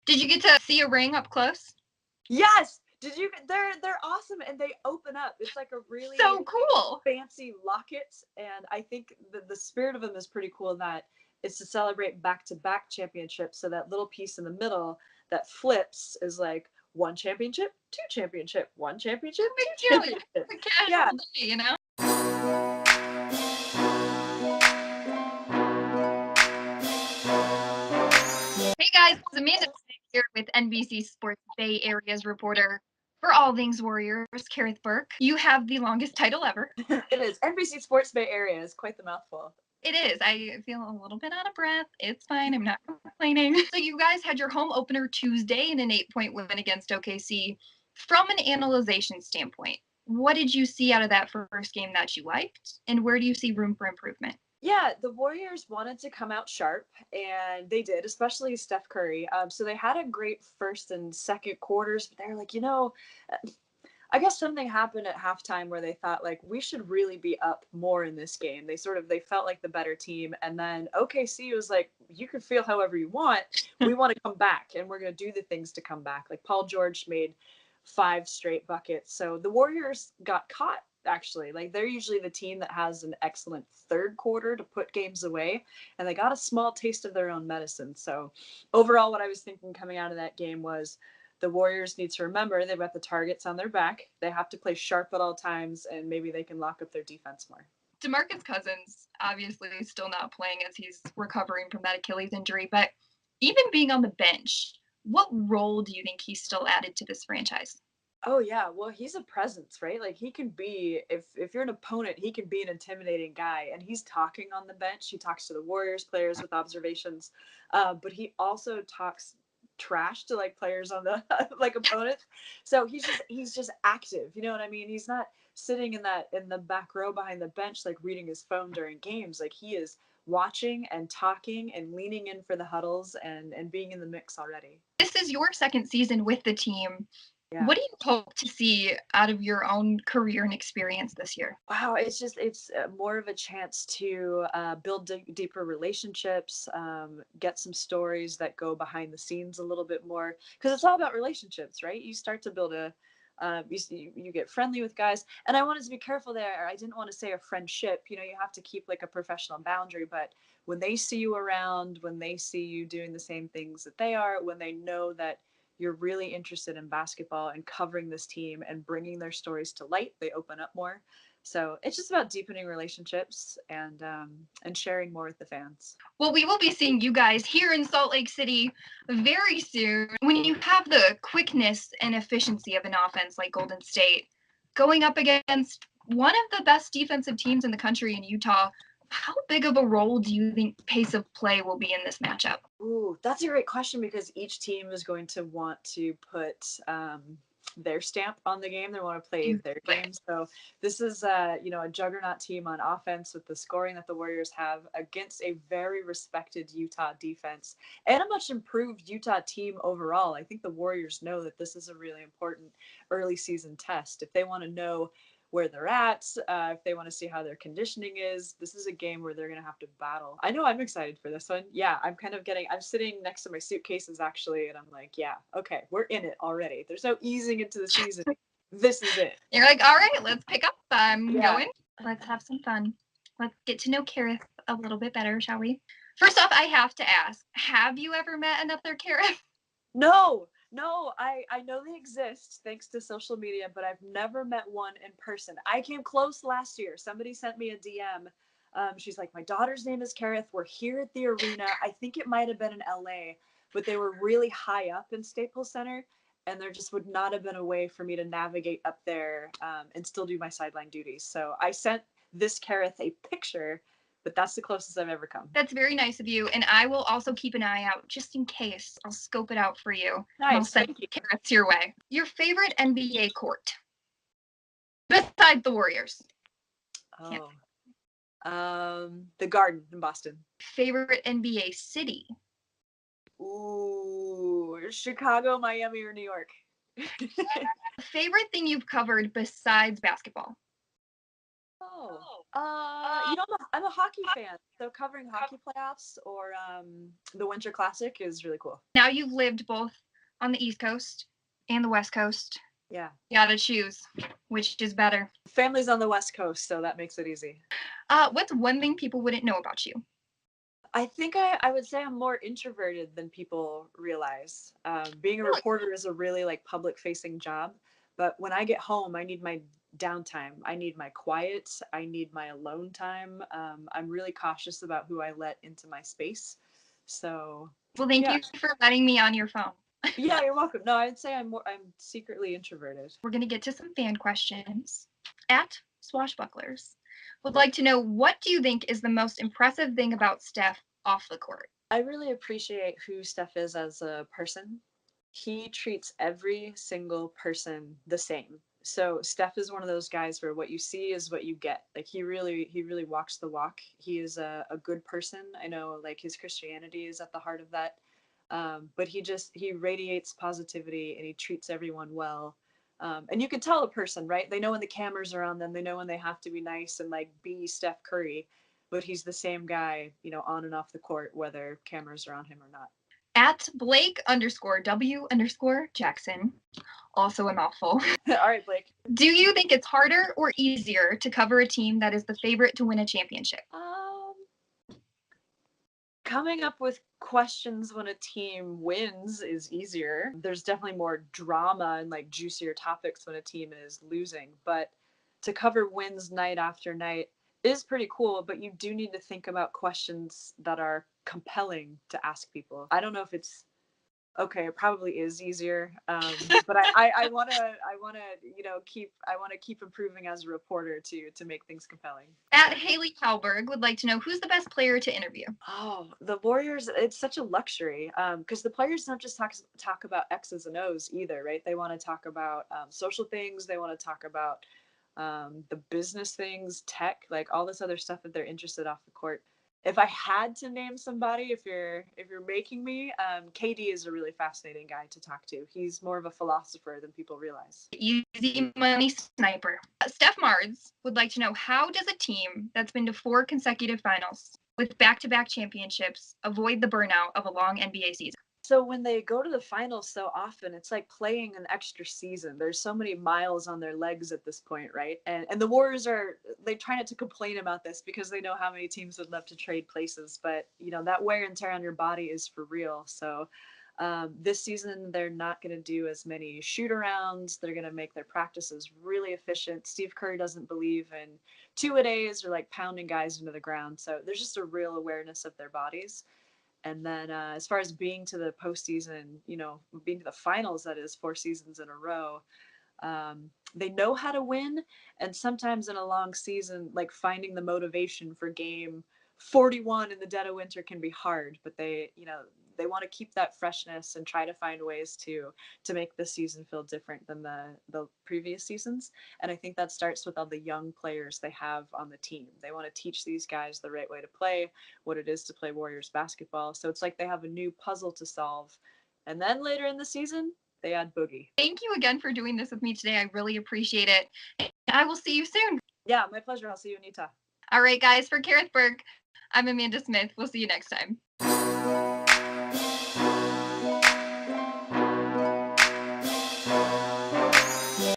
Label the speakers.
Speaker 1: Did you get to see a ring up close?
Speaker 2: Yes. They're awesome, and they open up. It's like a really
Speaker 1: So cool.
Speaker 2: fancy locket, and I think the spirit of them is pretty cool in that it's to celebrate back-to-back championships. So that little piece in the middle that flips is like one championship, two championship, one championship, two championship.
Speaker 1: It's a casual
Speaker 2: Yeah.
Speaker 1: day, you know? Hey guys, it's Amanda here with NBC Sports Bay Area's reporter for all things Warriors, Kerith Burke. You have the longest title ever.
Speaker 2: It is. NBC Sports Bay Area is quite the mouthful.
Speaker 1: It is. I feel a little bit out of breath. It's fine. I'm not complaining. So you guys had your home opener Tuesday in an 8-point win against OKC. From an analyzation standpoint, what did you see out of that first game that you liked, and where do you see room for improvement?
Speaker 2: Yeah, the Warriors wanted to come out sharp, and they did, especially Steph Curry. So they had a great first and second quarters, but they were like, I guess something happened at halftime where they thought like we should really be up more in this game. They felt like the better team, and then OKC was like, you can feel however you want. We want to come back, and we're going to do the things to come back. Like Paul George made 5 straight buckets, so the Warriors got caught. Actually, like they're usually the team that has an excellent third quarter to put games away, and they got a small taste of their own medicine. So overall, what I was thinking coming out of that game was the Warriors need to remember they've got the targets on their back. They have to play sharp at all times, and maybe they can lock up their defense more.
Speaker 1: DeMarcus Cousins obviously is still not playing as he's recovering from that Achilles injury, but even being on the bench, what role do you think he's still added to this franchise?
Speaker 2: Oh yeah, well he's a presence, right? Like he can be if you're an opponent, he can be an intimidating guy, and he's talking on the bench. He talks to the Warriors players with observations, but he also talks trash to like players on the like opponents. So he's just active. You know what I mean? He's not sitting in the back row behind the bench like reading his phone during games. Like he is watching and talking and leaning in for the huddles and being in the mix already.
Speaker 1: This is your second season with the team.
Speaker 2: Yeah.
Speaker 1: What do you hope to see out of your own career and experience this year?
Speaker 2: Wow, it's more of a chance to build deeper relationships, get some stories that go behind the scenes a little bit more, because it's all about relationships, right? You start to build you get friendly with guys, and I wanted to be careful there. I didn't want to say a friendship. You have to keep like a professional boundary, but when they see you around, when they see you doing the same things that they are, when they know that you're really interested in basketball and covering this team and bringing their stories to light, they open up more. So it's just about deepening relationships and sharing more with the fans.
Speaker 1: Well, we will be seeing you guys here in Salt Lake City very soon. When you have the quickness and efficiency of an offense like Golden State, going up against one of the best defensive teams in the country in Utah, how big of a role do you think pace of play will be in this matchup?
Speaker 2: Ooh, that's a great question, because each team is going to want to put their stamp on the game. They want to play their game. So this is a juggernaut team on offense with the scoring that the Warriors have against a very respected Utah defense and a much improved Utah team overall. I think the Warriors know that this is a really important early season test. If they want to know where they're at, if they want to see how their conditioning is, this is a game where they're going to have to battle. I know I'm excited for this one. Yeah, I'm sitting next to my suitcases actually, and I'm like, yeah, okay, we're in it already. There's no easing into the season. This is it.
Speaker 1: You're like, all right, let's pick up. I'm going. Let's have some fun. Let's get to know Kerith a little bit better, shall we? First off, I have to ask, have you ever met another Kerith?
Speaker 2: No, I know they exist thanks to social media, but I've never met one in person. I came close last year. Somebody sent me a DM. She's like, my daughter's name is Kerith. We're here at the arena. I think it might have been in LA, but they were really high up in Staples Center, and there just would not have been a way for me to navigate up there and still do my sideline duties. So I sent this Kerith a picture, but that's the closest I've ever come.
Speaker 1: That's very nice of you, and I will also keep an eye out just in case. I'll scope it out for you.
Speaker 2: Nice,
Speaker 1: I'll send Keriths your way. Your favorite NBA court besides the Warriors?
Speaker 2: Oh, the Garden in Boston.
Speaker 1: Favorite NBA city?
Speaker 2: Ooh, Chicago, Miami, or New York.
Speaker 1: Favorite thing you've covered besides basketball?
Speaker 2: Oh, I'm a hockey fan, so covering hockey playoffs or the Winter Classic is really cool.
Speaker 1: Now you've lived both on the East Coast and the West Coast.
Speaker 2: Yeah.
Speaker 1: You gotta choose which is better.
Speaker 2: Family's on the West Coast, so that makes it easy.
Speaker 1: What's one thing people wouldn't know about you?
Speaker 2: I think I would say I'm more introverted than people realize. Being a reporter is a really like public facing job, but when I get home, I need my downtime. I need my quiet. I need my alone time. I'm really cautious about who I let into my space. So
Speaker 1: Well, thank
Speaker 2: yeah,
Speaker 1: you for letting me on your phone.
Speaker 2: yeah, you're welcome. No, I'd say I'm secretly introverted.
Speaker 1: We're gonna get to some fan questions. At Swashbucklers would like to know, what do you think is the most impressive thing about Steph off the court?
Speaker 2: I really appreciate who Steph is as a person. He treats every single person the same. So Steph is one of those guys where what you see is what you get. Like he really walks the walk. He is a good person. I know like his Christianity is at the heart of that. But he radiates positivity and he treats everyone well. And you can tell a person, right? They know when the cameras are on them. They know when they have to be nice and like be Steph Curry. But he's the same guy, on and off the court, whether cameras are on him or not.
Speaker 1: At Blake_W_Jackson, also a mouthful.
Speaker 2: All right, Blake.
Speaker 1: Do you think it's harder or easier to cover a team that is the favorite to win a championship?
Speaker 2: Coming up with questions when a team wins is easier. There's definitely more drama and like juicier topics when a team is losing, but to cover wins night after night is pretty cool, but you do need to think about questions that are compelling to ask people. I don't know if it's okay, it probably is easier, but I want to keep improving as a reporter to make things compelling.
Speaker 1: At Haley Kalberg would like to know, who's the best player to interview?
Speaker 2: Oh, the Warriors, it's such a luxury because the players don't just talk about X's and O's either, right? They want to talk about social things. They want to talk about the business things, tech, like all this other stuff that they're interested off the court. If I had to name somebody, if you're making me, KD is a really fascinating guy to talk to. He's more of a philosopher than people realize.
Speaker 1: Easy money sniper. Steph Mards would like to know, how does a team that's been to 4 consecutive finals with back-to-back championships avoid the burnout of a long NBA season?
Speaker 2: So when they go to the finals so often, it's like playing an extra season. There's so many miles on their legs at this point, right? And the Warriors they try not to complain about this because they know how many teams would love to trade places, but that wear and tear on your body is for real. So this season they're not going to do as many shoot arounds. They're going to make their practices really efficient. Steve Kerr doesn't believe in 2-a-days or like pounding guys into the ground. So there's just a real awareness of their bodies. And then as far as being to the postseason, being to the finals, that is 4 seasons in a row, they know how to win. And sometimes in a long season, like finding the motivation for game 41 in the dead of winter can be hard, but they want to keep that freshness and try to find ways to make the season feel different than the previous seasons. And I think that starts with all the young players they have on the team. They want to teach these guys the right way to play, what it is to play Warriors basketball. So it's like they have a new puzzle to solve. And then later in the season, they add Boogie.
Speaker 1: Thank you again for doing this with me today. I really appreciate it. I will see you soon.
Speaker 2: Yeah, my pleasure. I'll see you in Utah.
Speaker 1: All right, guys, for Kerith Burke, I'm Amanda Smith. We'll see you next time.